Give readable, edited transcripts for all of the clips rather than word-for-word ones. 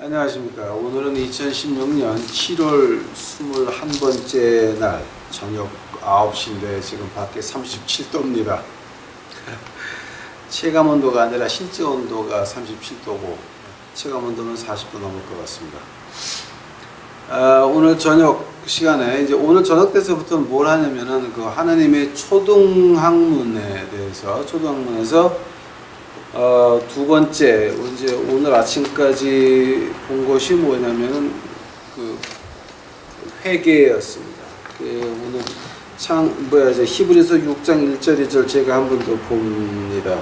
안녕하십니까. 오늘은 2016년 7월 21번째 날 저녁 9시인데 지금 밖에 37도입니다. 체감 온도가 아니라 실제 온도가 37도고 체감 온도는 40도 넘을 것 같습니다. 오늘 저녁 시간에 이제 오늘 저녁 때서부터는 뭘 하냐면은 그 하나님의 초등학문에 대해서 초등학문에서 두 번째 이제 오늘 아침까지 본 것이 뭐냐면은 그 회개였습니다. 오늘 이제 히브리서 6장 1절 2절 제가 한 번 더 봅니다.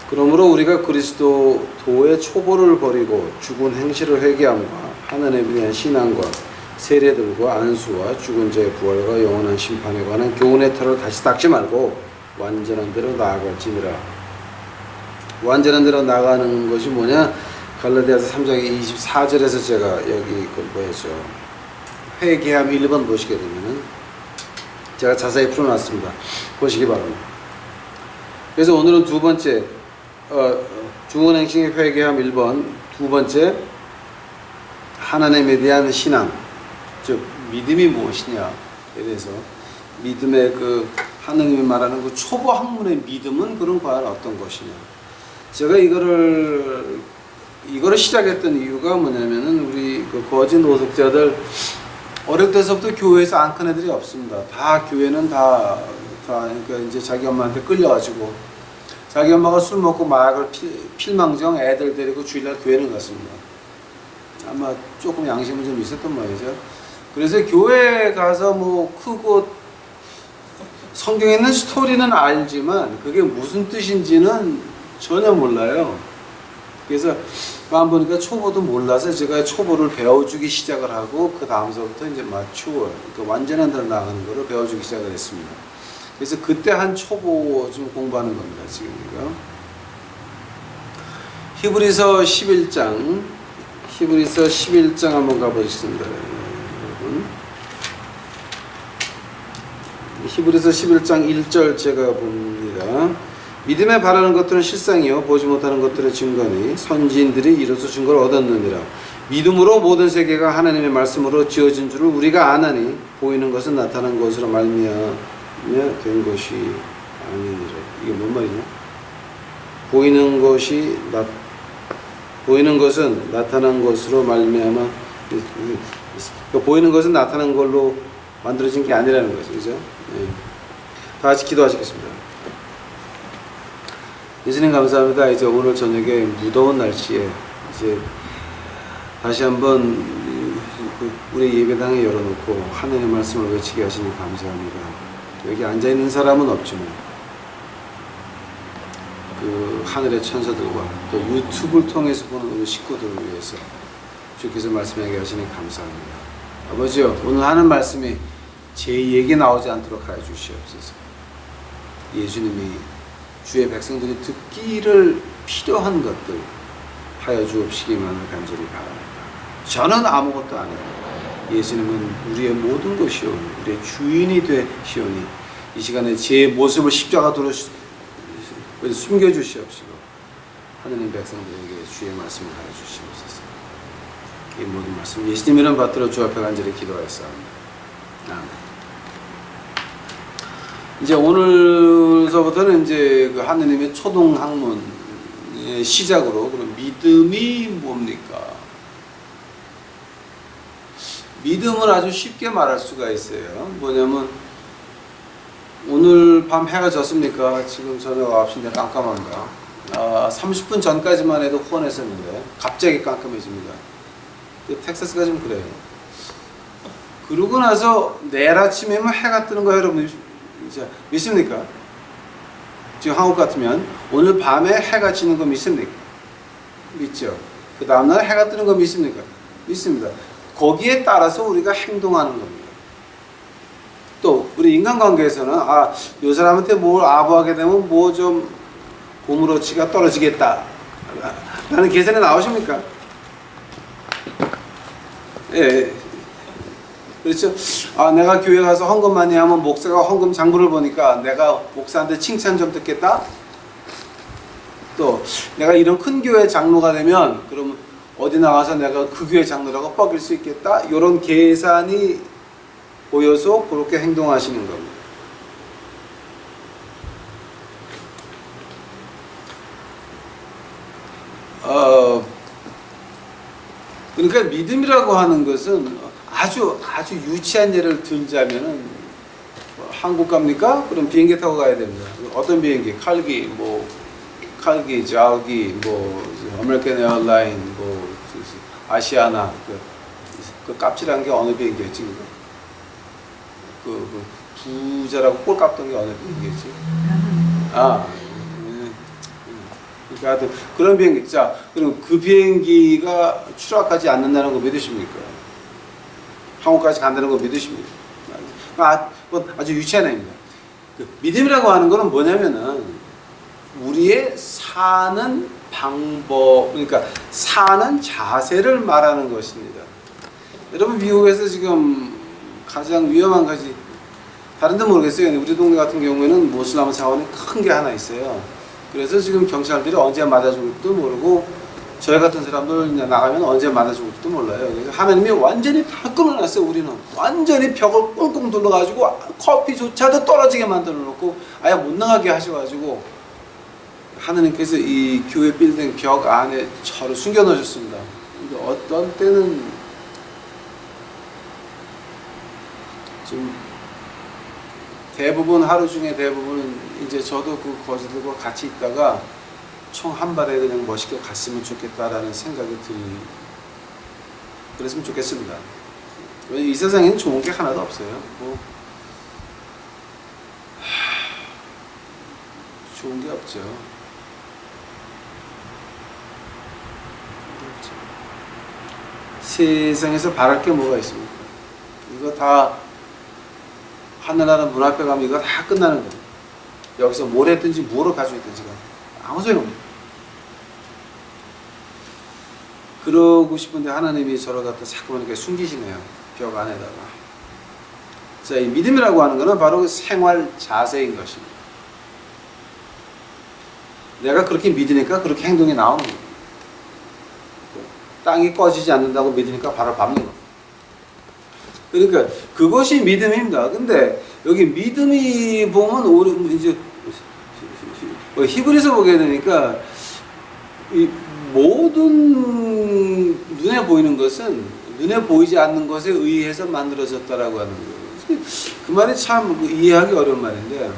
그러므로 우리가 그리스도의 초보를 버리고 죽은 행실을 회개함과 하나님에 대한 신앙과 세례들과 안수와 죽은 자의 부활과 영원한 심판에 관한 교훈의 터를 다시 닦지 말고 완전한 대로 나아갈지니라. 완전한 대로 나가는 것이 뭐냐? 갈라디아서 3장 24절에서 제가 여기 보여줘. 회개함 1번 보시게 되면은 제가 자세히 풀어놨습니다. 보시기 바랍니다. 그래서 오늘은 두 번째 죽은 행실의 회개함 1번, 두 번째 하나님에 대한 신앙, 즉 믿음이 무엇이냐에 대해서 믿음의 그 하나님이 말하는 그 초보 학문의 믿음은 그런 과연 어떤 것이냐. 제가 이거를 시작했던 이유가 뭐냐면은 우리 그 거짓 노숙자들 어릴 때서부터 교회에서 안 큰 애들이 없습니다. 다 교회는 다 그러니까 이제 자기 엄마한테 끌려가지고 자기 엄마가 술 먹고 마약을 필망정 애들 데리고 주일날 교회는 갔습니다. 아마 조금 양심은 좀 있었던 모양이죠. 그래서 교회에 가서 뭐 크고 성경에 있는 스토리는 알지만 그게 무슨 뜻인지는 전혀 몰라요. 그래서 한 보니까 초보도 몰라서 제가 초보를 배워주기 시작을 하고 그 다음서부터 이제 마추어, 그러니까 완전한 대로 나가는 거를 배워주기 시작을 했습니다. 그래서 그때 한 초보 좀 공부하는 겁니다. 지금 이거 히브리서 11장 한번 가보겠습니다. 여러분 히브리서 11장 1절 제가 봅니다. 믿음에 바라는 것들은 실상이요 보지 못하는 것들의 증거니 선지인들이 이로써 증거를 얻었느니라. 믿음으로 모든 세계가 하나님의 말씀으로 지어진 줄을 우리가 아나니 보이는 것은 나타난 것으로 말미암아 된 것이 아니니라. 이게 뭔 말이냐? 보이는 것은 나타난 것으로 말미암아 보이는 것은 나타난 걸로 만들어진 게 아니라는 거죠. 그죠? 네. 다 같이 기도하시겠습니다. 예수님 감사합니다. 이제 오늘 저녁에 무더운 날씨에 이제 다시 한번 우리 예배당에 열어놓고 하나님의 말씀을 외치게 하시니 감사합니다. 여기 앉아 있는 사람은 없지만 그 하늘의 천사들과 또 유튜브를 통해서 보는 우리 식구들을 위해서 주께서 말씀하게 하시니 감사합니다. 아버지요, 오늘 하는 말씀이 제 얘기 나오지 않도록 하여 주시옵소서. 예수님이 주의 백성들이 듣기를 필요한 것들 하여 주옵시기만을 간절히 바랍니다. 저는 아무것도 안 해요. 예수님은 우리의 모든 것이오니 우리의 주인이 되시오니 이 시간에 제 모습을 십자가도로 숨겨주시옵시고 하느님 백성들에게 주의 말씀을 하여 주시옵소서. 이 모든 말씀 예수님 이름 받들어 주 앞에 간절히 기도하였사옵니다. 아멘. 이제 오늘서부터는 이제 그 하느님의 초등학문의 시작으로 그럼 믿음이 뭡니까? 믿음을 아주 쉽게 말할 수가 있어요. 뭐냐면 오늘 밤 해가 졌습니까? 지금 저녁 9시인데 깜깜합니다. 30분 전까지만 해도 후원했었는데 갑자기 깜깜해집니다. 텍사스가 좀 그래요. 그러고 나서 내일 아침에만 해가 뜨는 거 여러분 믿습니까? 지금 한국 같으면 오늘 밤에 해가 지는 거 믿습니까? 믿죠. 그 다음날 해가 뜨는 거 믿습니까? 믿습니다. 거기에 따라서 우리가 행동하는 겁니다. 또 우리 인간관계에서는 이 사람한테 뭘 아부하게 되면 뭐 좀 고무로치가 떨어지겠다 라는 계산이 나오십니까? 예. 그렇죠. 내가 교회 가서 헌금 많이 하면 목사가 헌금 장부를 보니까 내가 목사한테 칭찬 좀 듣겠다. 또 내가 이런 큰 교회 장로가 되면 그러면 어디 나가서 내가 그 교회 장로라고 뻐길 수 있겠다. 이런 계산이 보여서 그렇게 행동하시는 겁니다. 그러니까 믿음이라고 하는 것은 아주 유치한 예를 들자면은 한국 갑니까? 그럼 비행기 타고 가야 됩니다. 어떤 비행기? 칼기, 자기, 아메리칸 에어라인, 아시아나, 그 깝질한 게 어느 비행기였지? 그 부자라고 꼴 깝던 게 어느 비행기였지? 그러니까 하여튼 그런 비행기. 자, 그럼 그 비행기가 추락하지 않는다는 거 믿으십니까? 한국까지 간다는 거 믿으십니까? 아주 유치한 애입니다. 믿음이라고 하는 거는 뭐냐면은 우리의 사는 방법, 그러니까 사는 자세를 말하는 것입니다. 여러분, 미국에서 지금 가장 위험한 것이 다른 데 모르겠어요. 우리 동네 같은 경우에는 모슬람 사원이 큰 게 하나 있어요. 그래서 지금 경찰들이 언제 맞아 죽을지도 모르고 저희 같은 사람들 나가면 언제 맞아 죽을지도 몰라요. 그래서 하나님이 완전히 다 끊어놨어요. 우리는 완전히 벽을 꽁꽁 둘러가지고 커피조차도 떨어지게 만들어 놓고 아예 못 나가게 하셔가지고 하나님께서 이 교회 빌딩 벽 안에 저를 숨겨 놓으셨습니다. 근데 어떤 때는 좀 대부분 하루 중에 대부분은 이제 저도 그 거지들과 같이 있다가 총 한 발에 그냥 멋있게 갔으면 좋겠다라는 생각이 그랬으면 좋겠습니다. 이 세상에는 좋은 게 하나도 없어요. 좋은 게 없죠. 세상에서 바랄 게 뭐가 있습니까? 이거 다 하늘나라 문 앞에 가면 이거 다 끝나는 거예요. 여기서 뭘 했든지 뭐를 가지고 있든지가 아무 소용없니다. 그러고 싶은데 하나님이 저를 갖다 자꾸만 이렇게 숨기시네요. 벽 안에다가. 자, 이 믿음이라고 하는 것은 바로 생활 자세인 것입니다. 내가 그렇게 믿으니까 그렇게 행동이 나오는 거예요. 땅이 꺼지지 않는다고 믿으니까 바로 밟는 거예요. 그러니까 그것이 믿음입니다. 근데 여기 믿음이 보면 우리 이제 히브리서 보게 되니까 이 모든 눈에 보이는 것은 눈에 보이지 않는 것에 의해서 만들어졌다라고 하는 거예요. 그 말이 참 이해하기 어려운 말인데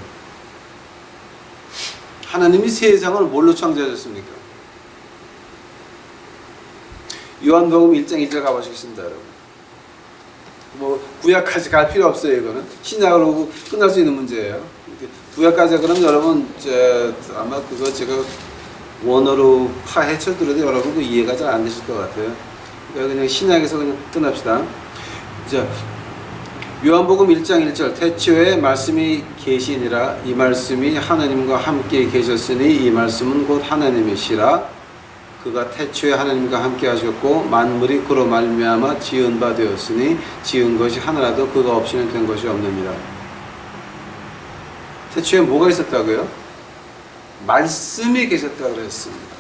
하나님이 세상을 뭘로 창조하셨습니까? 요한복음 1장 1절 가보시겠습니다, 여러분. 구약까지 갈 필요 없어요. 이거는 신약으로 끝날 수 있는 문제예요. 구약까지 그러면 여러분 아마 그거 제가 원어로 파헤쳐 들어도 여러분도 이해가 잘 안 되실 것 같아요. 그러니까 그냥 신약에서 그냥 끝납시다. 자, 요한복음 1장 1절 태초에 말씀이 계시니라 이 말씀이 하나님과 함께 계셨으니 이 말씀은 곧 하나님이시라 그가 태초에 하나님과 함께 하셨고 만물이 그로 말미암아 지은 바 되었으니 지은 것이 하나라도 그가 없이는 된 것이 없느니라. 태초에 뭐가 있었다고요? 말씀이 계셨다고 그랬습니다.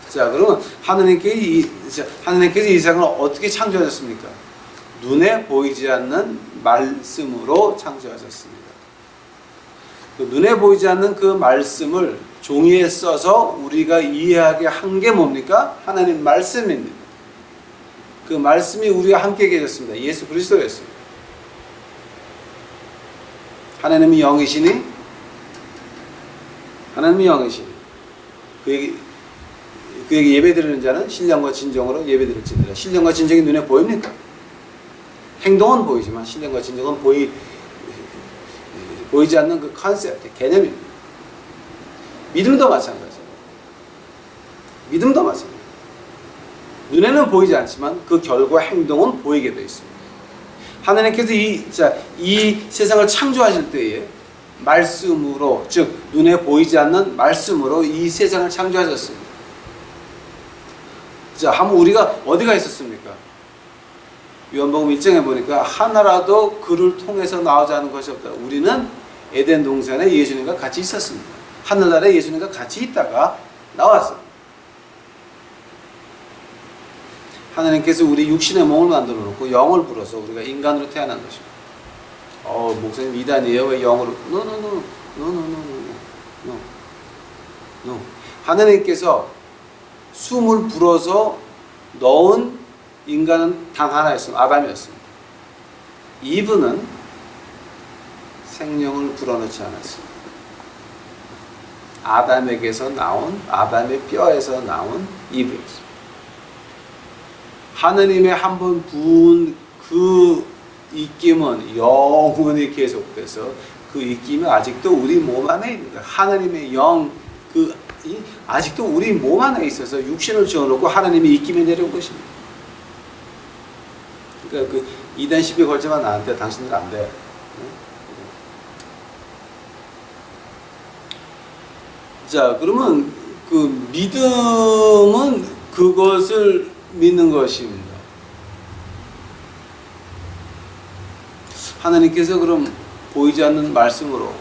자, 그러면 하나님께서 이 세상을 어떻게 창조하셨습니까? 눈에 보이지 않는 말씀으로 창조하셨습니다. 그 눈에 보이지 않는 그 말씀을 종이에 써서 우리가 이해하게 한 게 뭡니까? 하나님 말씀입니다. 그 말씀이 우리와 함께 계셨습니다. 예수 그리스도였습니다. 하나님이 영이시니 그에게 예배드리는 자는 신령과 진정으로 예배드릴지니라. 신령과 진정이 눈에 보입니까? 행동은 보이지만 신령과 진정은 보이지 않는 그 컨셉트, 개념입니다. 믿음도 마찬가지예요. 믿음도 마찬가지예요. 눈에는 보이지 않지만 그 결과 행동은 보이게 되어 있습니다. 하나님께서 이 세상을 창조하실 때에 말씀으로, 즉 눈에 보이지 않는 말씀으로 이 세상을 창조하셨습니다. 자, 한번 우리가 어디가 있었습니까? 요한복음 1장에 보니까 하나라도 그를 통해서 나오지 않은 것이 없다. 우리는 에덴 동산에 예수님과 같이 있었습니다. 하늘나라에 예수님과 같이 있다가 나왔어요. 하나님께서 우리 육신의 몸을 만들어 놓고 영을 불어서 우리가 인간으로 태어난 것입니다. 목사님 이단이에요. 왜 영으로? No. 하나님께서 숨을 불어서 넣은 인간은 단 하나였습니다. 아담이었습니다. 이브는 생명을 불어넣지 않았습니다. 아담에게서 나온, 아담의 뼈에서 나온 이브였습니다. 하느님의 한 번 부은 그 입김은 영원히 계속돼서 그 입김이 아직도 우리 몸 안에 있는 거예요. 하느님의 영, 아직도 우리 몸 안에 있어서 육신을 지어놓고 하느님이 입김에 내려온 것입니다. 그러니까 그 이단 시비에 걸지만 나한테 당신들 안 돼. 자, 그러면 그 믿음은 그것을 믿는 것입니다. 하나님께서 그럼 보이지 않는 말씀으로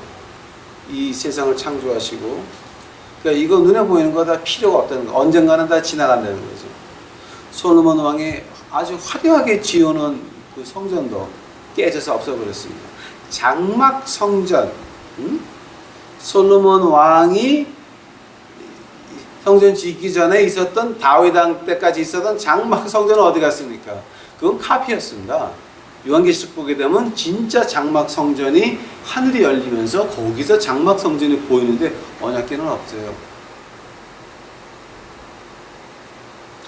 이 세상을 창조하시고, 그러니까 이거 눈에 보이는 거 다 필요가 없다는 거, 언젠가는 다 지나간다는 거죠. 솔로몬 왕이 아주 화려하게 지어놓은 그 성전도 깨져서 없어버렸습니다. 장막 성전, 솔로몬 왕이 성전 짓기 전에 있었던 다윗 왕 때까지 있었던 장막 성전은 어디 갔습니까? 그건 카피였습니다. 요한계시록 보게 되면 진짜 장막 성전이 하늘이 열리면서 거기서 장막 성전이 보이는데 언약궤는 없어요.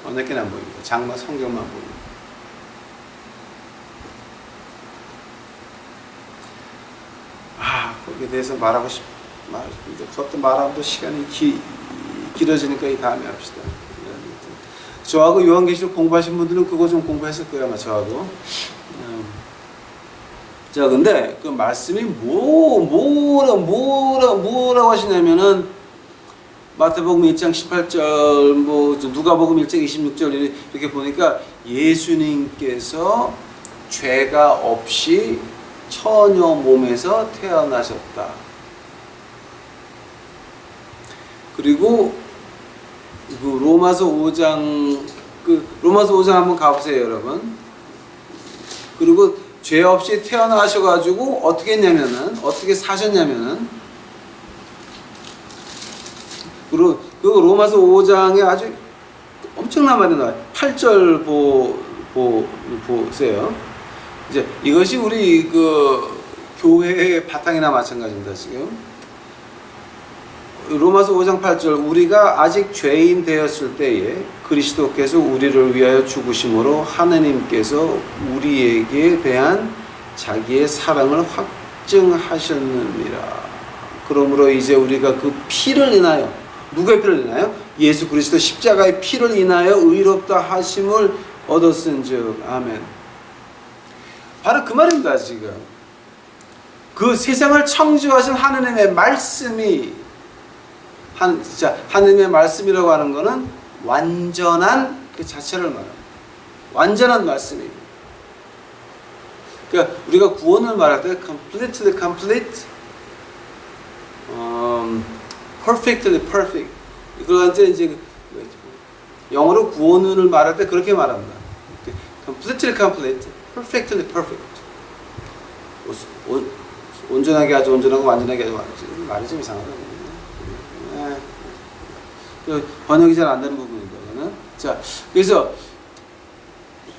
언약궤는 안 보입니다. 장막 성전만 보입니다. 거기에 대해서 말하고 그것도 말하면 또 시간이 길어지니까 이 다음에 합시다. 저하고 요한계시록 공부하신 분들은 그거 좀 공부했을 거예요, 아마 저하고. 자, 근데 그 말씀이 뭐라고 하시냐면은 마태복음 1장 18절, 누가복음 1장 26절 이렇게 보니까 예수님께서 죄가 없이 처녀 몸에서 태어나셨다. 그리고 그 로마서 5장 한번 가보세요, 여러분. 그리고 죄 없이 태어나셔가지고 어떻게 사셨냐면은, 그리고 그 로마서 5장에 아주 엄청난 말이 나와요. 8절 보세요. 이제 이것이 우리 그 교회의 바탕이나 마찬가지입니다, 지금. 로마서 5장 8절, 우리가 아직 죄인 되었을 때에 그리스도께서 우리를 위하여 죽으심으로 하느님께서 우리에게 대한 자기의 사랑을 확증하셨느니라. 그러므로 이제 우리가 그 피를 인하여, 누구의 피를 인하여? 예수 그리스도 십자가의 피를 인하여 의롭다 하심을 얻었은즉. 아멘. 바로 그 말입니다, 지금. 그 세상을 창조하신 하느님의 말씀이, 하느님의 말씀이라고 하는 것은 완전한 그 자체를 말합니다. 완전한 말씀입니다. 그러니까 우리가 구원을 말할 때 completely complete, perfectly perfect. 그런데 이제 영어로 구원을 말할 때 그렇게 말합니다. completely complete, perfectly perfect. 온전하게 아주 온전하고 완전하게 아주 완전. 말이 좀 이상하다. 번역이 잘 안 되는 부분입니다. 저는. 자, 그래서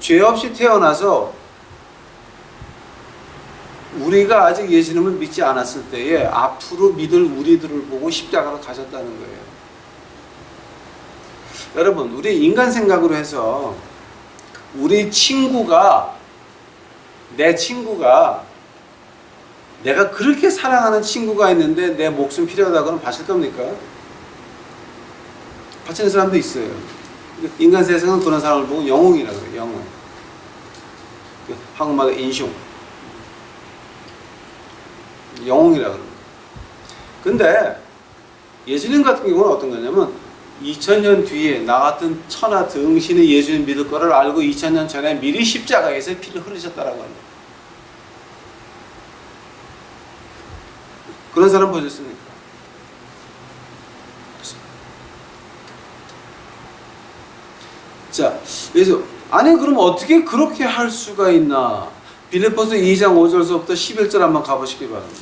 죄 없이 태어나서 우리가 아직 예수님을 믿지 않았을 때에 앞으로 믿을 우리들을 보고 십자가로 가셨다는 거예요. 여러분, 우리 인간 생각으로 해서 내 친구가 내가 그렇게 사랑하는 친구가 있는데 내 목숨 필요하다고는 바칠 겁니까? 바치는 사람도 있어요. 인간 세상은 그런 사람을 보고 영웅이라고 해요. 영웅. 한국말로 인숑. 영웅이라고 합니다. 근데 예수님 같은 경우는 어떤 거냐면 2000년 뒤에 나 같은 천하 등신의 예수님 믿을 거를 알고 2000년 전에 미리 십자가에서 피를 흐르셨다라고 합니다. 그런 사람 보셨습니까? 자, 그래서 아니 그럼 어떻게 그렇게 할 수가 있나? 빌립보서 2장 5절서부터 11절 한번 가보시기 바랍니다.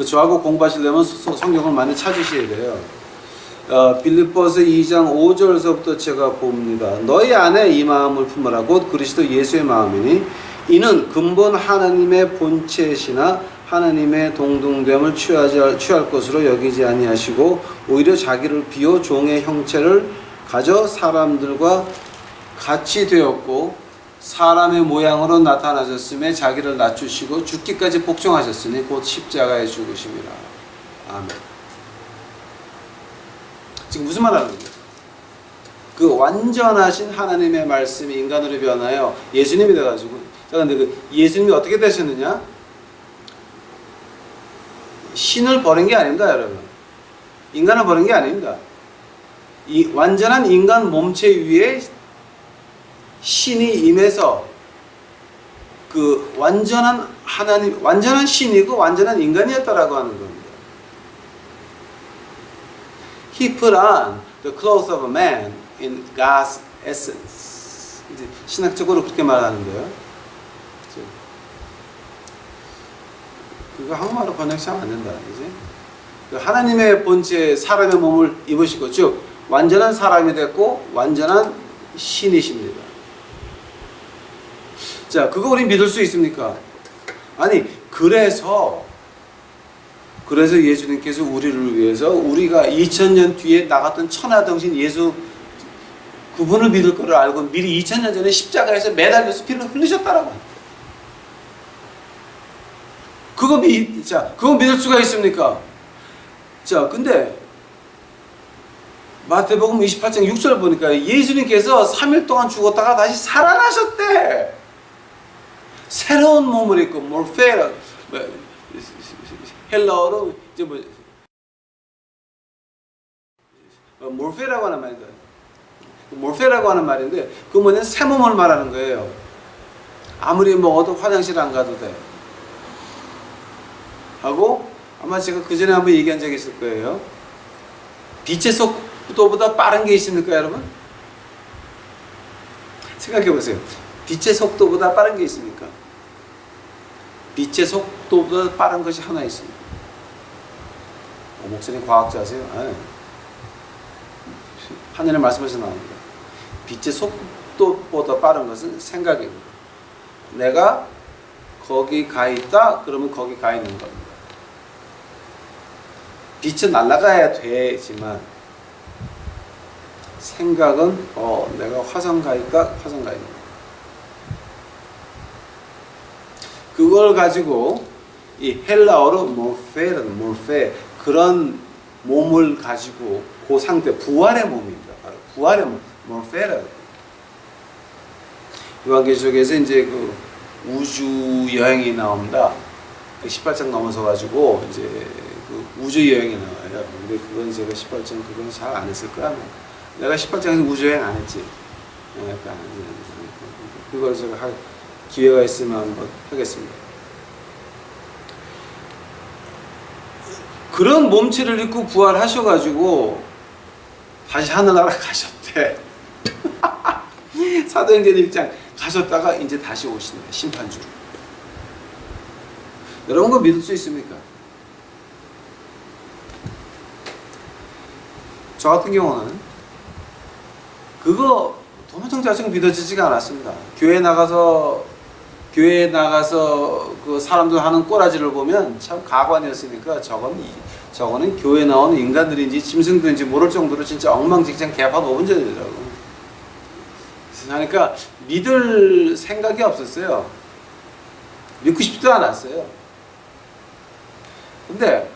저하고 공부하시려면 성경을 많이 찾으셔야 돼요. 빌립보서 2장 5절서부터 제가 봅니다. 너희 안에 이 마음을 품으라 곧 그리스도 예수의 마음이니 이는 근본 하나님의 본체시나 하나님의 동등됨을 취할 것으로 여기지 아니하시고 오히려 자기를 비워 종의 형체를 가져 사람들과 같이 되었고 사람의 모양으로 나타나셨음에 자기를 낮추시고 죽기까지 복종하셨으니 곧 십자가에 죽으심이라. 아멘. 지금 무슨 말 하는 거예요? 그 완전하신 하나님의 말씀이 인간으로 변하여 예수님이 돼가지고, 자 근데 그 예수님이 어떻게 되셨느냐? 신을 버린 게 아닙니다, 여러분. 인간을 버린 게 아닙니다. 이 완전한 인간 몸체 위에 신이 임해서 그 완전한 하나님, 완전한 신이고 완전한 인간이었다라고 하는 겁니다. He put on the clothes of a man in God's essence. 이제 신학적으로 그렇게 말하는데요. 그거 한국말로 번역이 잘 안 된다, 그지? 하나님의 본체 사람의 몸을 입으시고, 즉 완전한 사람이 됐고 완전한 신이십니다. 자, 그거 우리 믿을 수 있습니까? 아니, 그래서 예수님께서 우리를 위해서 우리가 2000년 뒤에 나갔던 천하등신 예수 그분을 믿을 거를 알고 미리 2000년 전에 십자가에서 매달려서 피를 흘리셨다라고. 그거 믿을 수가 있습니까? 자, 근데 마태복음 28장 6절 보니까 예수님께서 3일 동안 죽었다가 다시 살아나셨대. 새로운 몸을 입고 몰페라, 헬라어로 이제 몰페라고 하는 말인데, 몰페라고 하는 말인데 그 뭐냐면 새 몸을 말하는 거예요. 아무리 먹어도 화장실 안 가도 돼. 하고 아마 제가 그 전에 한번 얘기한 적이 있을 거예요. 빛의 속도보다 빠른 게 있습니까, 여러분? 생각해 보세요. 빛의 속도보다 빠른 게 있습니까? 빛의 속도보다 빠른 것이 하나 있습니다. 목사님 과학자세요? 아니. 하늘의 말씀에서 나옵니다. 빛의 속도보다 빠른 것은 생각입니다. 내가 거기 가 있다, 그러면 거기 가 있는 겁니다. 빛은 날아가야 되지만 생각은 내가 화성 가 있다, 화성 가 있는 거예요. 그걸 가지고 이 헬라어로 몰페 그런 몸을 가지고 그 상태 부활의 몸입니다. 바로 부활의 몸, 몰페라. 요한계시록에서 이제 그 우주 여행이 나옵니다. 18장 넘어서 가지고 이제 그 우주 여행이 나와요. 근데 그건 제가 18장 그건 잘 안 했을 거야. 내가 18장에서 우주 여행 안 했지. 그걸 제가 할 기회가 있으면 한번 하겠습니다. 그런 몸체를 입고 부활하셔가지고 다시 하늘나라 가셨대. 사도행전 1장 가셨다가 이제 다시 오신다. 심판주로. 여러분 그거 믿을 수 있습니까? 저 같은 경우는 그거 도무지 자체가 믿어지지가 않았습니다. 교회에 나가서 그 사람들 하는 꼬라지를 보면 참 가관이었으니까 저거는 교회에 나오는 인간들인지 짐승들인지 모를 정도로 진짜 엉망진창 개판 5분전이더라고. 그러니까 믿을 생각이 없었어요. 믿고 싶지도 않았어요. 근데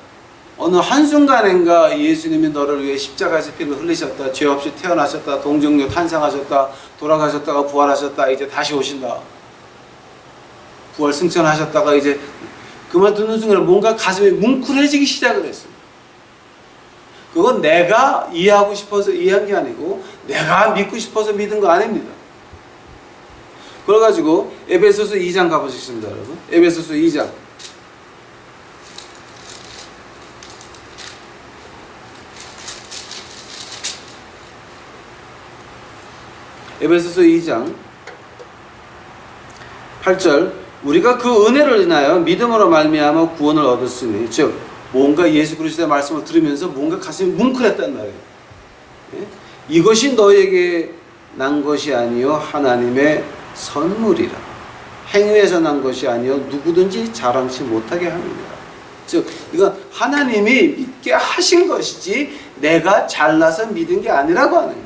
어느 한순간인가 예수님이 너를 위해 십자가에서 피를 흘리셨다, 죄 없이 태어나셨다, 동정녀 탄생하셨다, 돌아가셨다가 부활하셨다, 이제 다시 오신다. 부활 승천하셨다가 이제 그 말 듣는 순간 뭔가 가슴이 뭉클해지기 시작을 했어요. 그건 내가 이해하고 싶어서 이해한 게 아니고 내가 믿고 싶어서 믿은 거 아닙니다. 그래가지고 에베소서 2장 가보시겠습니다, 여러분. 에베소서 2장. 에베소서 2장 8절 우리가 그 은혜를 인하여 믿음으로 말미암아 구원을 얻었으니 즉 뭔가 예수 그리스도의 말씀을 들으면서 뭔가 가슴이 뭉클했단 말이에요. 예? 이것이 너에게 난 것이 아니요 하나님의 선물이라. 행위에서 난 것이 아니요 누구든지 자랑치 못하게 함이니라. 즉 이건 하나님이 믿게 하신 것이지 내가 잘나서 믿은 게 아니라고 하는 겁니다.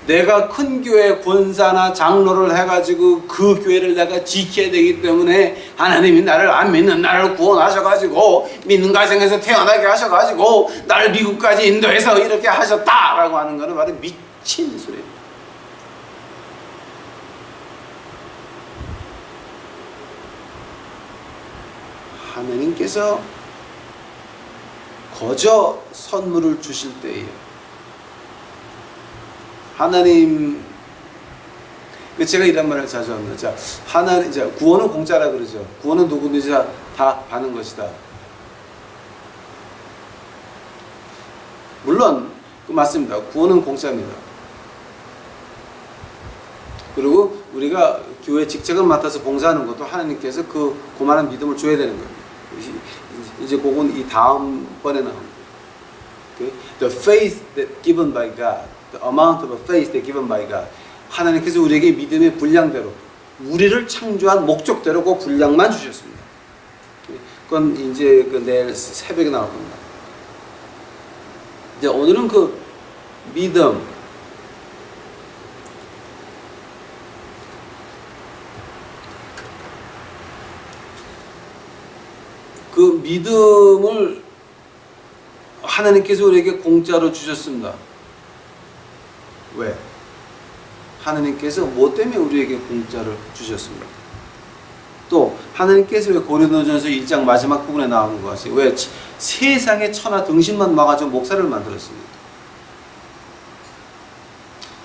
내가 큰 교회 권사나 장로를 해가지고 그 교회를 내가 지켜야 되기 때문에 하나님이 나를 안 믿는 나를 구원하셔가지고 믿는 가정에서 태어나게 하셔가지고 나를 미국까지 인도해서 이렇게 하셨다라고 하는 것은 바로 미친 소리입니다. 하나님께서 거저 선물을 주실 때에 하나님, 제가 이런 말을 자주 합니다. 자, 하나님, 자, 구원은 공짜라 그러죠. 구원은 누구든지 다 받는 것이다. 물론 맞습니다. 구원은 공짜입니다. 그리고 우리가 교회 직책을 맡아서 봉사하는 것도 하나님께서 그 고만한 믿음을 줘야 되는 겁니다. 이제 그건 이 다음번에 나옵니다. Okay? The faith that given by God, the amount of faith that given by God. 하나님께서 우리에게 믿음의 분량대로, 우리를 창조한 목적대로 그 분량만 주셨습니다. 그건 이제 내일 새벽에 나올 겁니다. 이제 오늘은 그 믿음, 그 믿음을 하나님께서 우리에게 공짜로 주셨습니다. 왜? 하나님께서 뭐 때문에 우리에게 공짜를 주셨습니까? 또 하나님께서 왜 고린도전서 1장 마지막 부분에 나오는 것이 왜 세상의 천하 등신만 막아줘 목사를 만들었습니까?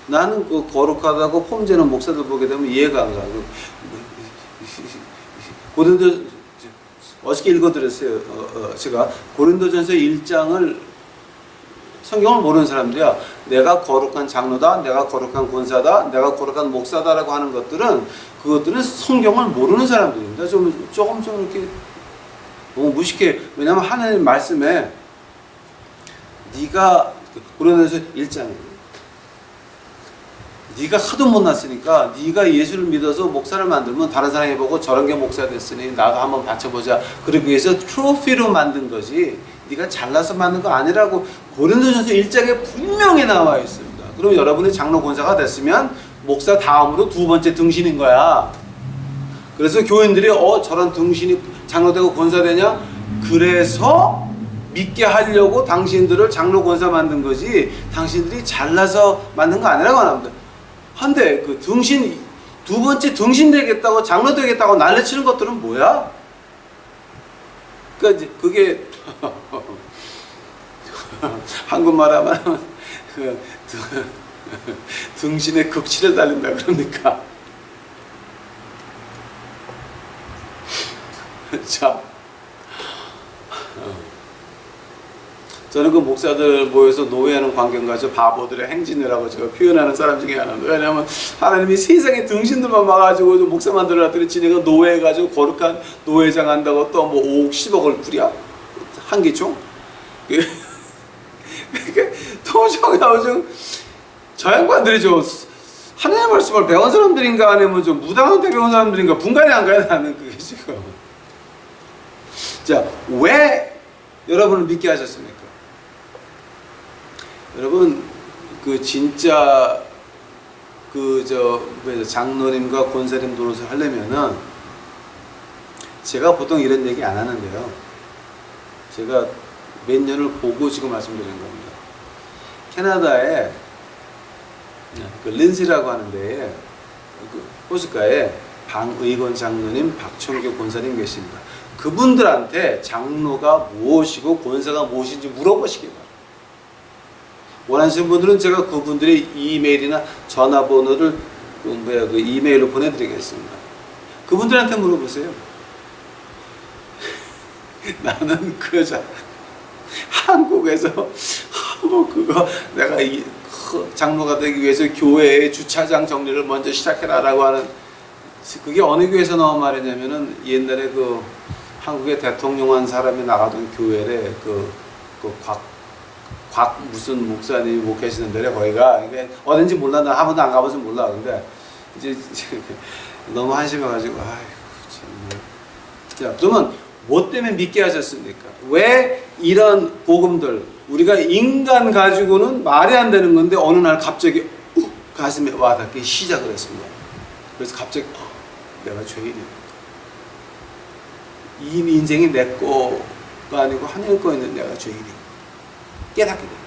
나는 그 거룩하다고 폼재는 목사들 보게 되면 이해가 안 가고 고린도 어저께 읽어드렸어요. 제가 고린도전서 1장을 성경을 모르는 사람들이야. 내가 거룩한 장로다, 내가 거룩한 권사다, 내가 거룩한 목사다라고 하는 그것들은 성경을 모르는 사람들입니다. 조금 이렇게 너무 무식해. 왜냐하면 하나님 말씀에 네가 고린도전서 1장이에요. 네가 하도 못났으니까 네가 예수를 믿어서 목사를 만들면 다른 사람이 보고 저런 게 목사 됐으니 나도 한번 바쳐보자. 그러기 위해서 트로피로 만든 거지 네가 잘나서 만든 거 아니라고 고린도전서 1장에 분명히 나와 있습니다. 그럼 여러분이 장로 권사가 됐으면 목사 다음으로 두 번째 등신인 거야. 그래서 교인들이 저런 등신이 장로 되고 권사 되냐? 그래서 믿게 하려고 당신들을 장로 권사 만든 거지 당신들이 잘나서 만든 거 아니라고 합니다. 한데 그 등신 두 번째 등신 되겠다고 장로 되겠다고 난리치는 것들은 뭐야? 그러니까 그게 한국말 하면 등신의 극치를 달린다 그럽니까? 자, 저는 그 목사들 모여서 노예하는 광경과 저 바보들의 행진이라고 제가 표현하는 사람 중에 하나입니다. 왜냐하면 하나님이 세상에 등신들만 막아가지고 목사 만들어놨더니 지네가 노예해가지고 거룩한 노예장 한다고 또 뭐 5억 10억을 부려? 한기총? 도저히 저 양반들이 하나님의 말씀을 배운 사람들인가 아니면 좀 무당한테 배운 사람들인가 분간이 안 가야 하는 그게 지금. 자, 왜 여러분을 믿게 하셨습니까? 여러분 그 진짜 장로님과 권사님 노릇을 하려면은 제가 보통 이런 얘기 안 하는데요. 제가 몇 년을 보고 지금 말씀드리는 겁니다. 캐나다에 그 린시라고 하는데 그 호숫가에 방의건 장로님, 박청교 권사님 계십니다. 그분들한테 장로가 무엇이고 권사가 무엇인지 물어보시기 바랍니다. 원하시는 분들은 제가 그분들의 이메일이나 전화번호를 그 이메일로 보내드리겠습니다. 그분들한테 물어보세요. 나는 한국에서 뭐 그거 내가 장로가 되기 위해서 교회의 주차장 정리를 먼저 시작해라라고 하는, 그게 어느 교회에서 나온 말이냐면은 옛날에 그 한국의 대통령 한 사람이 나가던 교회래, 곽 무슨 목사님이 목회하시는데, 거기가 이게 어딘지 몰라, 나 한 번도 안 가봐서 몰라. 근데 이제 너무 한심해가지고 아이고 참. 자, 그러면 뭐 때문에 믿게 하셨습니까? 왜 이런 복음들, 우리가 인간 가지고는 말이 안 되는 건데 어느 날 갑자기 가슴에 와닿기 시작을 했습니다. 그래서 갑자기 내가 죄인이야. 이 인생이 내 거가 아니고 하나님 거였는데 내가 죄인이야. 깨닫게 됩니다.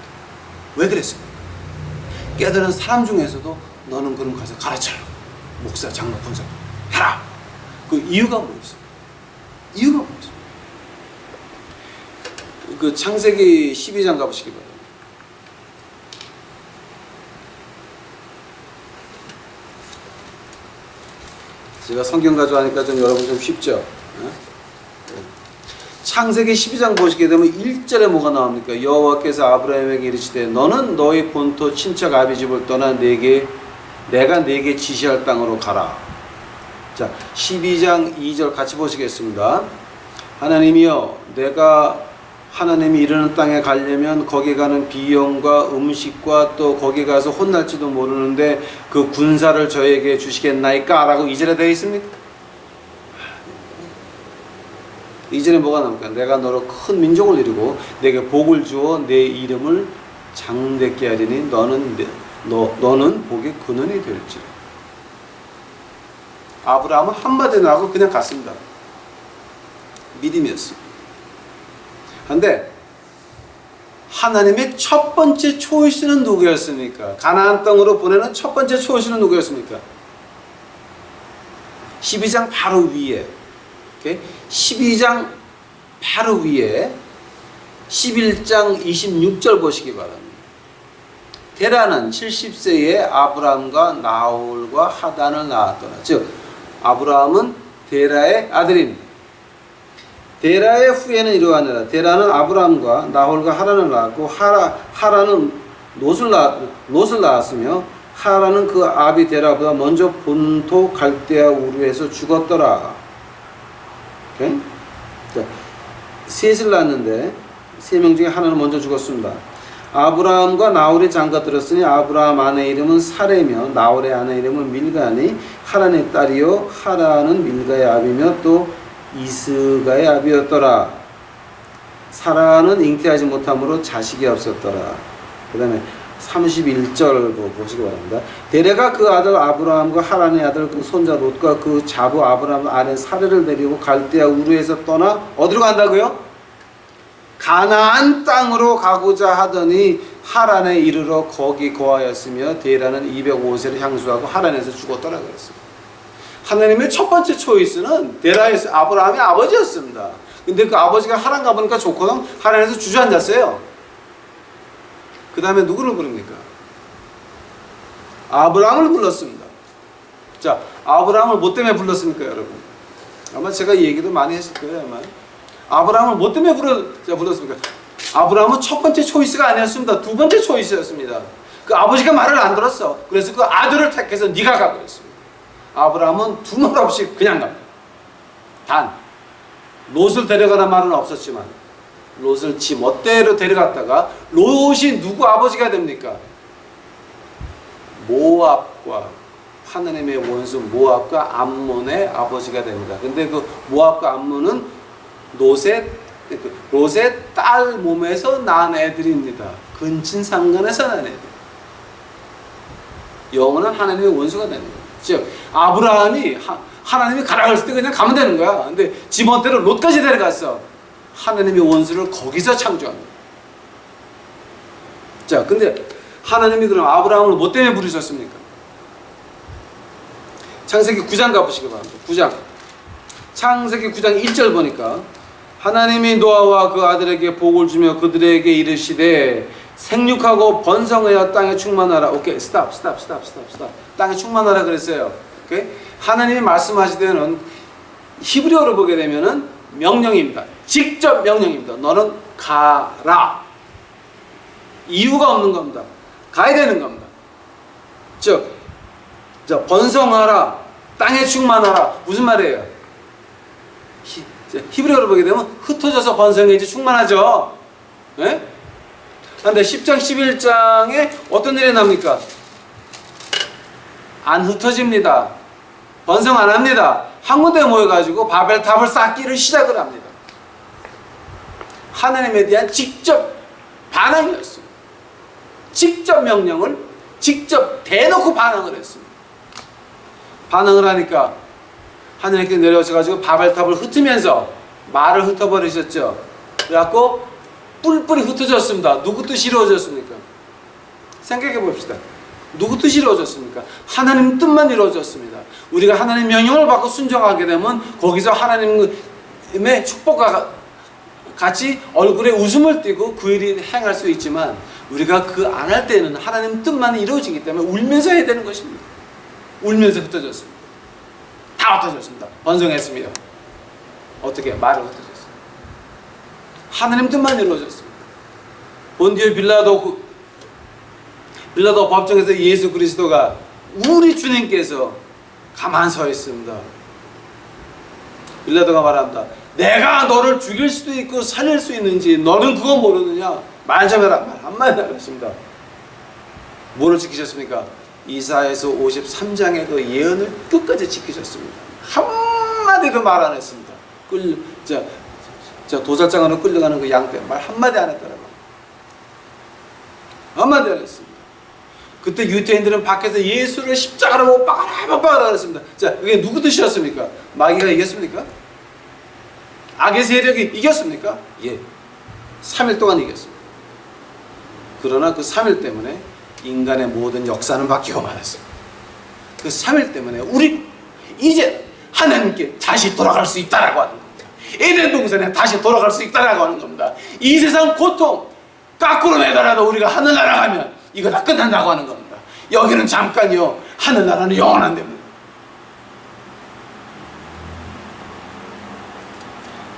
왜 그랬습니까? 깨달은 사람 중에서도 너는 그럼 가서 가르쳐라. 목사, 장로, 권사 해라. 그 이유가 뭐였어요? 이유가 뭐였어요? 그 창세기 12장 가보시기 바랍니다. 제가 성경 가져가니까 좀 여러분 좀 쉽죠? 창세기 12장 보시게 되면 1절에 뭐가 나옵니까? 여호와께서 아브라함에게 이르시되 너는 너희 본토 친척 아비 집을 떠나 내가 네게 지시할 땅으로 가라. 자, 12장 2절 같이 보시겠습니다. 하나님이여, 내가 하나님이 이르는 땅에 가려면 거기 가는 비용과 음식과 또 거기 가서 혼날지도 모르는데 그 군사를 저에게 주시겠나이까? 라고 2절에 되어 있습니까? 이전에 뭐가 나옵니까? 내가 너로 큰 민족을 이루고 내게 복을 주어 내 이름을 장대케 하리니 너는 복의 근원이 될지라. 아브라함은 한마디 나고 그냥 갔습니다. 믿음이었습니다. 그런데 하나님의 첫 번째 초이스는 누구였습니까? 가나안 땅으로 보내는 첫 번째 초이스는 누구였습니까? 12장 바로 위에, 12장 바로 위에 11장 26절 보시기 바랍니다. 데라는 70세에 아브라함과 나홀과 하단을 낳았더라. 즉 아브라함은 데라의 아들입니다. 데라의 후예는 이러하니라. 데라는 아브라함과 나홀과 하란을 낳았고 하란은 롯을 낳았으며 하란은 그 아비 데라보다 먼저 본토 갈대아 우르에서 죽었더라. 자, 셋을 낳았는데 세 명 중에 하나는 먼저 죽었습니다. 아브라함과 나홀이 장가들었으니 아브라함 아내 이름은 사레며 나홀의 아내 이름은 밀가니 하란의 딸이요 하란은 밀가의 아비며 또 이스가의 아비였더라. 사라는 잉태하지 못함으로 자식이 없었더라. 그 다음에 31절 보시기 바랍니다. 데레가 그 아들 아브라함과 하란의 아들 그 손자 롯과 그 자부 아브라함 아내 사레를 데리고 갈대아 우르에서 떠나 어디로 간다고요? 가나안 땅으로 가고자 하더니 하란에 이르러 거기 거하였으며 데라는 205세를 향수하고 하란에서 죽었더라 그랬습니다. 하나님의 첫 번째 초이스는 데라의 아브라함의 아버지였습니다. 근데 그 아버지가 하란 가보니까 좋거든. 하란에서 주저앉았어요. 그 다음에 누구를 부릅니까? 아브라함을 불렀습니다. 자, 아브라함을 뭐 때문에 불렀습니까, 여러분? 아마 제가 이 얘기도 많이 했을 거예요, 아마. 아브라함을 뭐 때문에 불렀습니까? 아브라함은 첫 번째 초이스가 아니었습니다. 두 번째 초이스였습니다. 그 아버지가 말을 안 들었어. 그래서 그 아들을 택해서 네가 가 그랬습니다. 아브라함은 두말 없이 그냥 갑니다. 단 롯을 데려가는 말은 없었지만 롯을 지 멋대로 데려갔다가 롯이 누구 아버지가 됩니까? 모압과 하나님의 원수 모압과 암몬의 아버지가 됩니다. 근데 그 모압과 암몬은 롯의 딸 몸에서 난 애들입니다. 근친상간에서 난 애들. 영원한 하나님의 원수가 되는 거예요. 즉 아브라함이 하나님이 가라 그랬을 때 그냥 가면 되는 거야. 근데 지멋대로 롯까지 데려갔어. 하나님의 원수를 거기서 창조합니다. 자, 근데 하나님이 그럼 아브라함을 뭐 때문에 부르셨습니까? 창세기 9장 가보시기 바랍니다. 9장. 창세기 9장 1절 보니까 하나님이 노아와 그 아들에게 복을 주며 그들에게 이르시되 생육하고 번성하여 땅에 충만하라. 오케이, 스탑. 땅에 충만하라 그랬어요. 오케이? 하나님이 말씀하시되는 히브리어로 보게 되면은 명령입니다. 직접 명령입니다. 너는 가라. 이유가 없는 겁니다. 가야 되는 겁니다. 즉, 번성하라, 땅에 충만하라. 무슨 말이에요? 히브리어로 보게 되면 흩어져서 번성해야지 충만하죠. 예? 그런데 10장 11장에 어떤 일이 납니까? 안 흩어집니다. 번성 안 합니다. 한 군데 모여가지고 바벨탑을 쌓기를 시작을 합니다. 하나님에 대한 직접 반항이었습니다. 직접 명령을 직접 대놓고 반항을 했습니다. 반항을 하니까 하나님께서 내려오셔가지고 바벨탑을 흩으면서 말을 흩어버리셨죠. 그래갖고 뿔뿔이 흩어졌습니다. 누구 뜻이 이루어졌습니까? 생각해 봅시다. 누구 뜻이 이루어졌습니까? 하나님 뜻만 이루어졌습니다. 우리가 하나님 명령을 받고 순종하게 되면 거기서 하나님의 축복과 같이 얼굴에 웃음을 띠고 그 일이 행할 수 있지만 우리가 그 안 할 때는 하나님 뜻만 이루어지기 때문에 울면서 해야 되는 것입니다. 울면서 흩어졌습니다. 다 흩어졌습니다. 번성했습니다. 어떻게? 말을 흩어졌습니다. 하나님 뜻만 이루어졌습니다. 본디오 빌라도 법정에서 예수 그리스도가 우리 주님께서 가만 서 있습니다. 빌라도가 말합니다. 내가 너를 죽일 수도 있고 살릴 수 있는지 너는 그거 모르느냐? 말 좀 해라. 말 한마디 안 했습니다. 뭐를 지키셨습니까? 이사야서 53장의 그 예언을 끝까지 지키셨습니다. 한마디도 말 안 했습니다. 도살장으로 끌려가는 그 양 때 말 한마디 안 했더라고요. 한마디 안 했습니다. 그때 유대인들은 밖에서 예수를 십자가로 못 박아라 그랬습니다. 자, 이게 누구 뜻이었습니까? 마귀가 이겼습니까? 악의 세력이 이겼습니까? 예. 3일 동안 이겼습니다. 그러나 그 3일 때문에 인간의 모든 역사는 바뀌고 말았습니다. 그 3일 때문에 우리 이제 하나님께 다시 돌아갈 수 있다라고 하는 겁니다. 에덴 동산에 다시 돌아갈 수 있다라고 하는 겁니다. 이 세상 고통 거꾸로 내더라도 우리가 하늘나라 가면 이거 다 끝난다고 하는 겁니다. 여기는 잠깐이요. 하늘나라는 영원한 데입니다.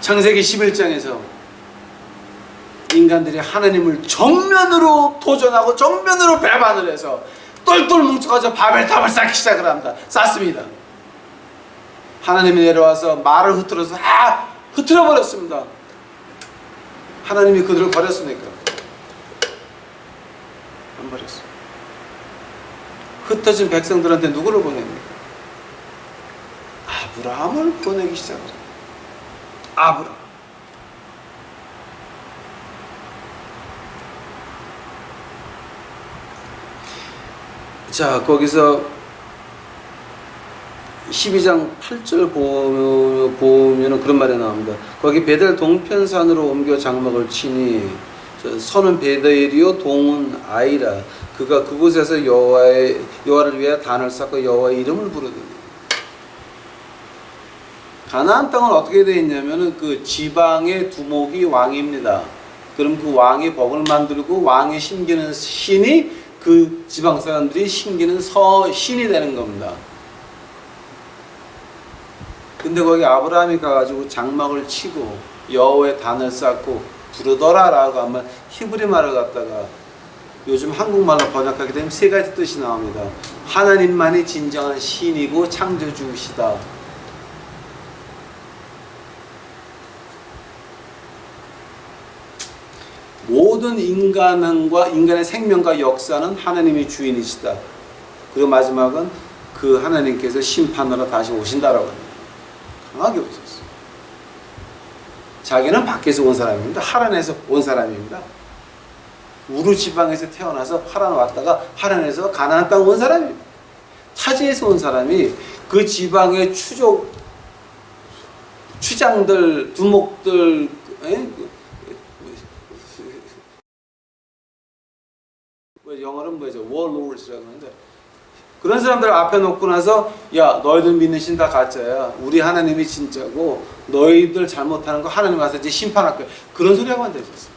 창세기 11장에서 인간들이 하나님을 정면으로 도전하고 정면으로 배반을 해서 똘똘 뭉쳐가지고 바벨탑을 쌓기 시작을 합니다. 쌓습니다. 하나님이 내려와서 말을 흐트러 버렸습니다. 하나님이 그들을 버렸습니까? 안 버렸습니다. 흩어진 백성들한테 누구를 보냅니까? 아브라함을 보내기 시작합니다. 아브라함. 자, 거기서 12장 8절 보면 그런 말이 나옵니다. 거기 베델 동편산으로 옮겨 장막을 치니 선은 베델이요 동은 아이라. 그가 그곳에서 여호와를 위해 단을 쌓고 여호와의 이름을 부르더니. 가나안 땅은 어떻게 되어 있냐면은 그 지방의 두목이 왕입니다. 그럼 그 왕이 법을 만들고 왕이 심기는 신이 그 지방 사람들이 심기는 신이 되는 겁니다. 근데 거기 아브라함이 가가지고 장막을 치고 여호와의 단을 쌓고 부르더라라고 하면 히브리 말을 갖다가 요즘 한국말로 번역하게 되면 세 가지 뜻이 나옵니다. 하나님만이 진정한 신이고 창조주시다. 모든 인간의 생명과 역사는 하나님이 주인이시다. 그리고 마지막은 그 하나님께서 심판하러 다시 오신다라고 합니다. 강하게 오셨어요. 자기는 밖에서 온 사람입니다. 하란에서 온 사람입니다. 우르 지방에서 태어나서 하란 왔다가 하란에서 가나안 땅 온 사람입니다. 타지에서 온 사람이 그 지방의 추장들, 두목들, 영어로는 뭐죠? warlords라고 하는데 그런 사람들을 앞에 놓고 나서 야, 너희들 믿는 신 다 가짜야. 우리 하나님이 진짜고 너희들 잘못하는 거 하나님 와서 이제 심판할 거야. 그런 소리 하고 앉아있었어요.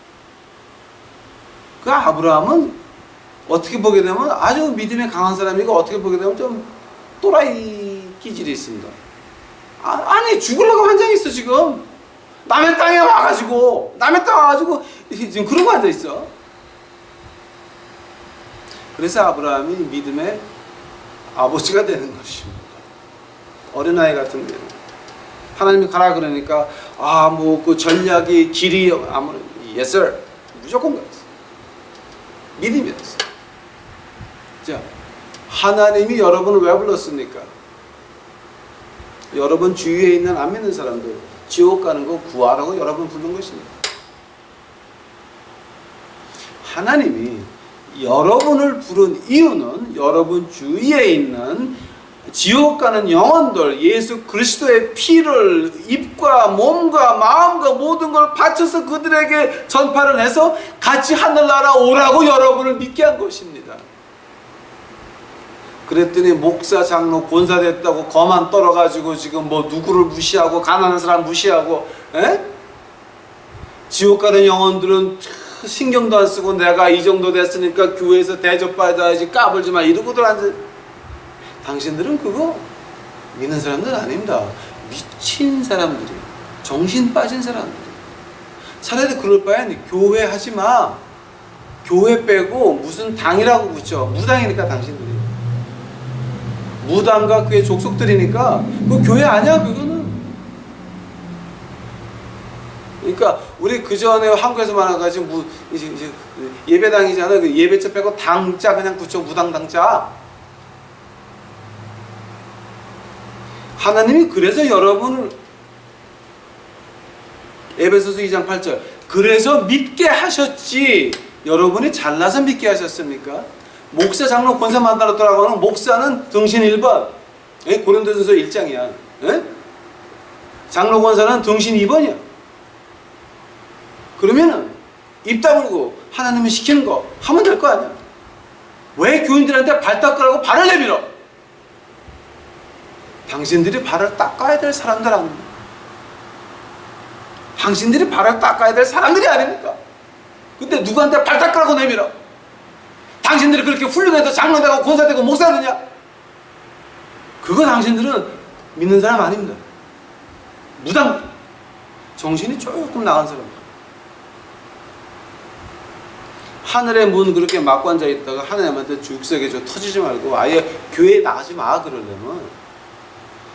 그 아브라함은 어떻게 보게 되면 아주 믿음이 강한 사람이고 어떻게 보게 되면 좀 또라이 기질이 있습니다. 아니 죽으려고 환장했어 지금. 남의 땅에 와가지고 지금 그러고 앉아있어. 그래서 아브라함이 믿음의 아버지가 되는 것입니다. 어린아이 같은 데는 하나님이 가라 그러니까 뭐 그 전략이 길이 아무리 yes sir 무조건 갔어. 믿음이었어. 자, 하나님이 여러분을 왜 불렀습니까? 여러분 주위에 있는 안 믿는 사람들 지옥 가는 거 구하라고 여러분 부른 것입니다. 하나님이 여러분을 부른 이유는 여러분 주위에 있는 지옥 가는 영혼들, 예수 그리스도의 피를 입과 몸과 마음과 모든 걸 바쳐서 그들에게 전파를 해서 같이 하늘나라 오라고 여러분을 믿게 한 것입니다. 그랬더니 목사, 장로, 권사 됐다고 거만 떨어가지고 지금 뭐 누구를 무시하고 가난한 사람 무시하고, 지옥 가는 영혼들은 신경도 안 쓰고 내가 이 정도 됐으니까 교회에서 대접받아야지 까불지 마 이러고들 앉아. 당신들은 그거 믿는 사람들 아닙니다. 미친 사람들이에요. 정신 빠진 사람들. 차라리 그럴 바엔 교회 하지 마. 교회 빼고 무슨 당이라고 붙여. 무당이니까 당신들이. 무당과 그의 족속들이니까 그거 교회 아니야 그거는. 그러니까 우리 그 전에 한국에서 말해가지고 이제 예배당이잖아. 그 예배처 빼고 당자 그냥 붙여. 무당당자. 하나님이 그래서 여러분을 에베소서 2장 8절 그래서 믿게 하셨지 여러분이 잘나서 믿게 하셨습니까? 목사, 장로, 권사 만들었더라고 하는 목사는 등신 1번 고린도전서 1장이야. 장로, 권사는 등신 2번이야. 그러면은 입 다물고 하나님이 시키는 거 하면 될 거 아니야. 왜 교인들한테 발 닦으라고 발을 내밀어? 당신들이 발을 닦아야 될 사람들 아닙니까? 당신들이 발을 닦아야 될 사람들이 아닙니까? 근데 누구한테 발 닦으라고 내밀어? 당신들이 그렇게 훌륭해서 장로되고 권사되고 목사되냐? 그거 당신들은 믿는 사람 아닙니다. 무당, 정신이 조금 나간 사람. 하늘의 문 그렇게 막고 앉아 있다가 하나님한테 죽석에 터지지 말고 아예 교회에 나가지 마 그러려면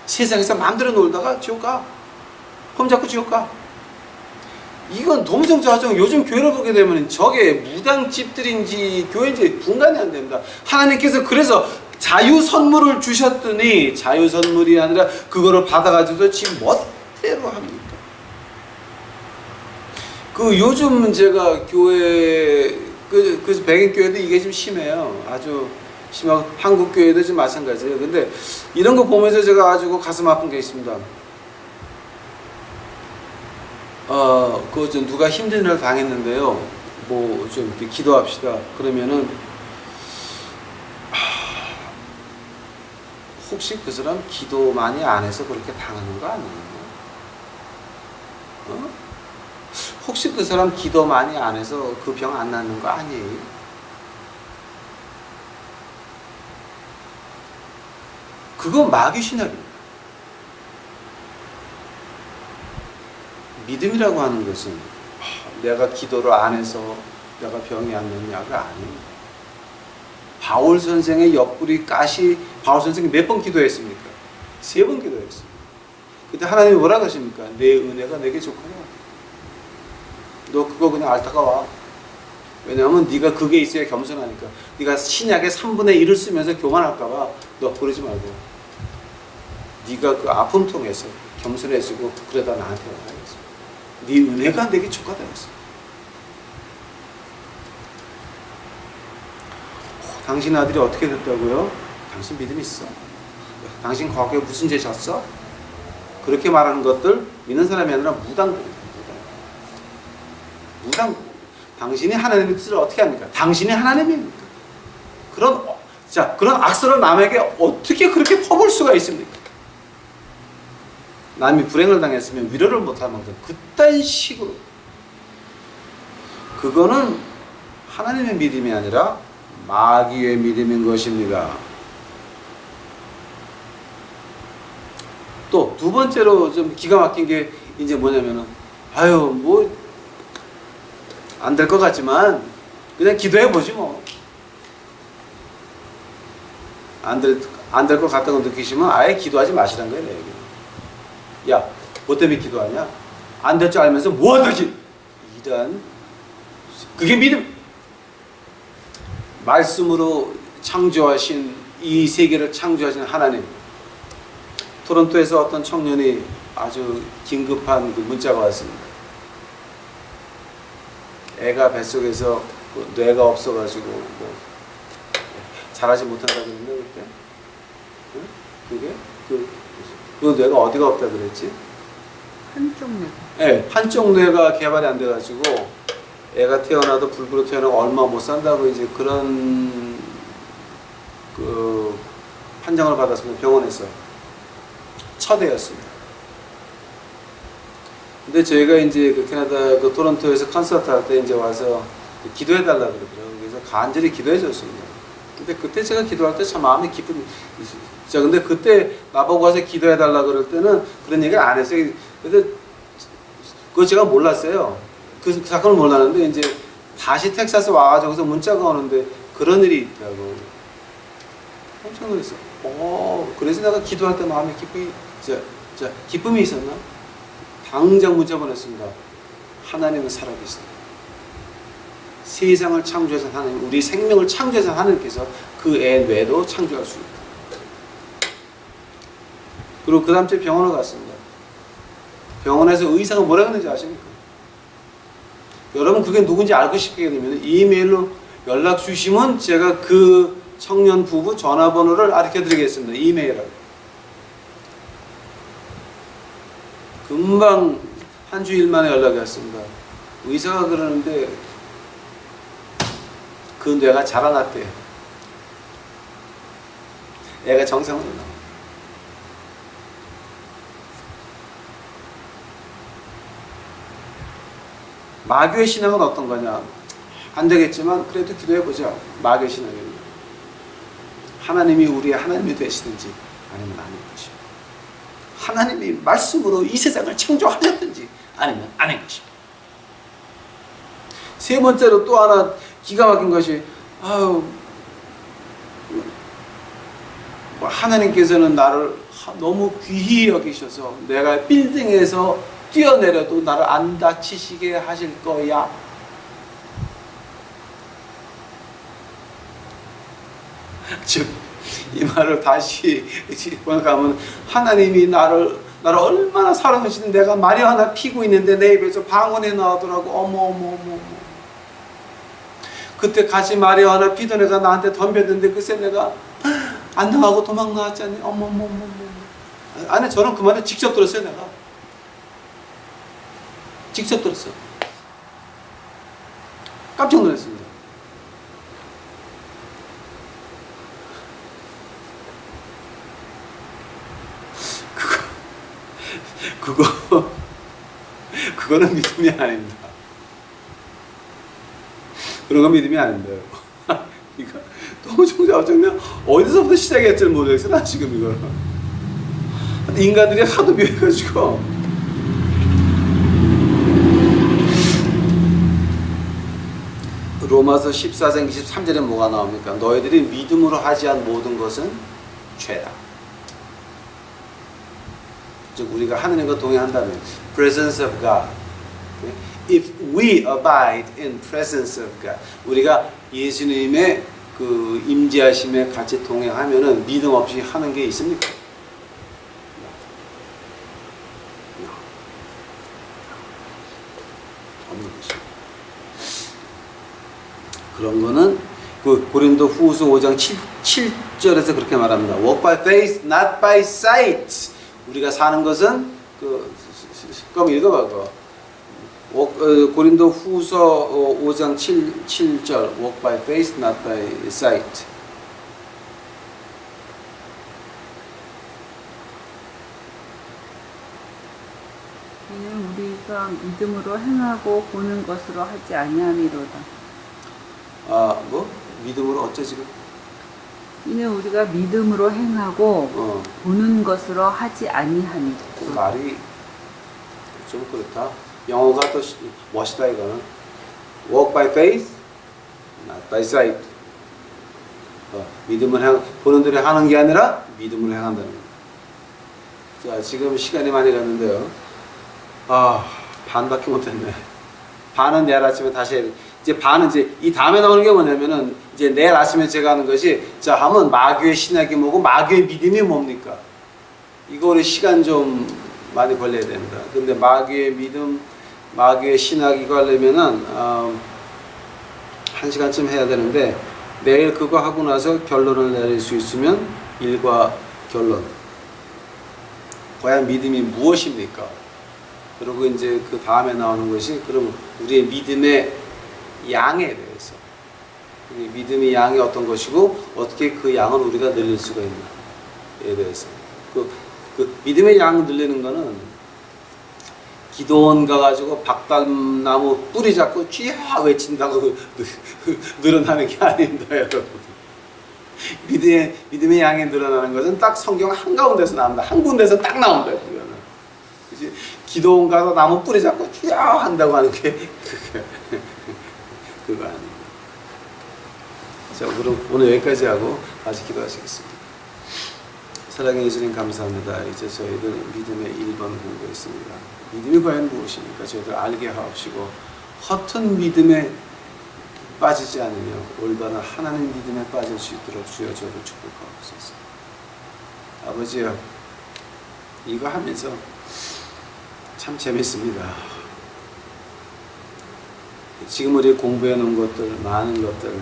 세상에서 마음대로 놀다가 지옥 가. 험잡고 지옥 가. 이건 동성자정 요즘 교회를 보게 되면 저게 무당집들인지 교회인지 분간이 안 됩니다. 하나님께서 그래서 자유 선물을 주셨더니 자유 선물이 아니라 그거를 받아가지고 지금 멋대로 합니다. 그 요즘 제가 교회 그 백인교회도 이게 좀 심해요. 아주 심하고 한국교회도 좀 마찬가지예요. 근데 이런 거 보면서 제가 아주 가슴 아픈 게 있습니다. 좀 누가 힘든 일을 당했는데요. 뭐 좀 기도합시다. 그러면은 혹시 그 사람 기도 많이 안 해서 그렇게 당하는 거 아니에요? 혹시 그 사람 기도 많이 안 해서 그 병 안 낫는 거 아니에요? 그거 마귀 신학입니다. 믿음이라고 하는 것은 내가 기도를 안 해서 내가 병이 안 낫냐가 아닙니다. 바울 선생의 옆구리 가시, 바울 선생이 몇 번 기도했습니까? 3번 기도했습니다. 그때 하나님이 뭐라고 하십니까? 내 은혜가 내게 족하냐. 너 그거 그냥 앓다가 와. 왜냐하면 네가 그게 있어야 겸손하니까. 네가 신약의 3분의 1을 쓰면서 교만할까 봐 너 그러지 말고 네가 그 아픔 통해서 겸손해지고 그러다 나한테 와야겠어. 네 은혜가 내게 족하다 했어. 당신 아들이 어떻게 됐다고요? 당신 믿음 있어? 당신 과거에 무슨 죄 졌어? 그렇게 말하는 것들 믿는 사람이 아니라 무당들입니다. 무당. 당신이 하나님의 뜻을 어떻게 합니까? 당신이 하나님입니까? 그런 악설을 남에게 어떻게 그렇게 퍼볼 수가 있습니까? 남이 불행을 당했으면 위로를 못할 만큼 그딴 식으로. 그거는 하나님의 믿음이 아니라 마귀의 믿음인 것입니다. 또 두 번째로 좀 기가 막힌 게 이제 뭐냐면은 뭐 안 될 것 같지만 그냥 기도해 보지 뭐. 안 될 것 같다고 느끼시면 아예 기도하지 마시라는 거예요. 야, 뭐 때문에 기도하냐? 안 될 줄 알면서 뭐 하든지 이런, 그게 믿음. 말씀으로 창조하신, 이 세계를 창조하신 하나님. 토론토에서 어떤 청년이 아주 긴급한 그 문자가 왔습니다. 애가 뱃속에서 뇌가 없어가지고 뭐 잘하지 못한다고 그랬나 그때? 응? 그게? 그 뇌가 어디가 없다 그랬지? 한쪽 뇌. 네, 한쪽 뇌가 개발이 안 돼가지고 애가 태어나도 불구로 태어나고 얼마 못 산다고 이제 그런 그 판정을 받았습니다. 병원에서. 첫애였습니다. 근데 저희가 이제 그 캐나다 그 토론토에서 콘서트 할 때 이제 와서 기도해달라 그러더라고요. 그래서 간절히 기도해 줬습니다. 근데 그때 제가 기도할 때 참 마음이 기쁜. 자, 근데 그때 나보고 와서 기도해달라 그럴 때는 그런 얘기를 안 했어요. 그래서 그거 제가 몰랐어요. 그 사건을 몰랐는데 이제 다시 텍사스 와가지고서 문자가 오는데 그런 일이 있다고. 깜짝 놀랐어. 그래서 내가 기도할 때 마음에 기쁨이 있었나? 당장 문자 보냈습니다. 하나님은 살아계시다. 세상을 창조하신 하나님, 우리 생명을 창조하신 하나님께서 그 애 뇌도 창조할 수 있다. 그리고 그 다음 주에 병원을 갔습니다. 병원에서 의사가 뭐라 그랬는지 아십니까? 여러분 그게 누군지 알고 싶게 되면 이메일로 연락 주시면 제가 그 청년 부부 전화번호를 알려드리겠습니다. 이메일을. 금방 한 주일 만에 연락이 왔습니다. 의사가 그러는데 그 뇌가 자라났대요. 애가 정상으로 나와. 마귀의 신앙은 어떤 거냐? 안 되겠지만 그래도 기도해보자. 마귀의 신앙입니다. 하나님이 우리의 하나님이 되시든지 아니면 아닌 것입니다. 하나님이 말씀으로 이 세상을 창조하셨든지 아니면 아닌 것입니다. 세 번째로 또 하나 기가 막힌 것이 하나님께서는 나를 너무 귀히 여기셔서 내가 빌딩에서 뛰어내려도 나를 안 다치시게 하실 거야. 즉 이 말을 다시 번역하면 하나님이 나를 얼마나 사랑하시는, 내가 말이 하나 피고 있는데 내 입에서 방언이 나오더라고. 어머. 그때 같이 말이 하나 피던 애가 나한테 덤볐는데 글쎄 내가 안 나가고 도망 나왔잖니. 어머. 아니 저는 그 말을 직접 들었어요. 내가 직접 들었어요. 깜짝 놀랐습니다. 그거는 믿음이 아닙니다. 그런 건 믿음이 아닌데요. 그러니까 너무 정작 어디서부터 시작했지 모르겠어. 나 지금 이걸 인간들이 하도 미워해가지고. 로마서 14장 23절에 뭐가 나옵니까? 너희들이 믿음으로 하지 않은 모든 것은 죄다. 즉 우리가 하나님과 동행한다면 presence of God. If we abide in presence of God. 우리가 예수님의 그 임재하심에 같이 동행하면은 믿음 없이 하는 게 있습니까? 없는 것입니다. 그런 거는 그 고린도 후서 5장 7절에서 그렇게 말합니다. Walk by faith, not by sight. 우리가 사는 것은 그럼 읽어봐. 고린도 후서 5장 7절 Walk by faith, not by sight. 이는 우리가 믿음으로 행하고 보는 것으로 하지 아니함이로다. 믿음으로 어쩌 지금? 이는 우리가 믿음으로 행하고 보는 것으로 하지 아니함이로다. 그 말이 좀 그렇다. 영어가 또 멋있다 이거는. Walk by faith, not by sight. 보는 대로 하는 게 아니라 믿음을 행한다는 겁니다. 자, 지금 시간이 많이 갔는데요. 반밖에 못했네. 반은 내일 아침에 다시 해야 돼. 이제 반은 이제 이 다음에 나오는 게 뭐냐면은 이제 내일 아침에 제가 하는 것이 자, 하면 마귀의 신학이 뭐고 마귀의 믿음이 뭡니까? 이거를 시간 좀 많이 걸려야 됩니다. 근데 마귀의 믿음, 마귀의 신학 이거 하려면은 1시간쯤 해야 되는데 내일 그거 하고 나서 결론을 내릴 수 있으면 일과 결론. 과연 믿음이 무엇입니까? 그리고 이제 그 다음에 나오는 것이 그럼 우리의 믿음의 양에 대해서. 우리 믿음의 양이 어떤 것이고 어떻게 그 양을 우리가 늘릴 수가 있나에 대해서. 그 믿음의 양 늘리는 거는 기도원 가가지고 박달나무 뿌리 잡고 쥐야 외친다고 늘어나는 게 아닙니다, 여러분. 믿음의 양이 늘어나는 것은 딱 성경 한가운데서 나옵니다. 한 군데서 딱 나옵니다, 그거는. 그치? 기도원 가서 나무 뿌리 잡고 쥐야 한다고 하는 게 그거 아닙니다. 자, 그럼 오늘 여기까지 하고 다시 기도하시겠습니다. 사랑의 예수님 감사합니다. 이제 저희들 믿음의 1번 공부했습니다. 믿음이 과연 무엇입니까? 저희들 알게 하옵시고 허튼 믿음에 빠지지 않으며 올바른 하나님 믿음에 빠질 수 있도록 주여 저를 축복하옵소서. 아버지여, 이거 하면서 참 재밌습니다. 지금 우리 공부해 놓은 것들, 많은 것들,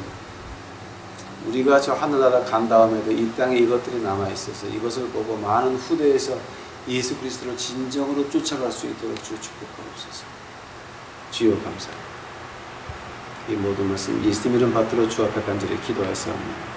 우리가 저 하늘나라 간 다음에도 이 땅에 이것들이 남아있어서 이것을 보고 많은 후대에서 예수 그리스도를 진정으로 쫓아갈 수 있도록 주여 축복하옵소서. 주여 감사합니다. 이 모든 말씀 예수님 이름 받들어 주 앞에 간절히 기도하였사옵나다.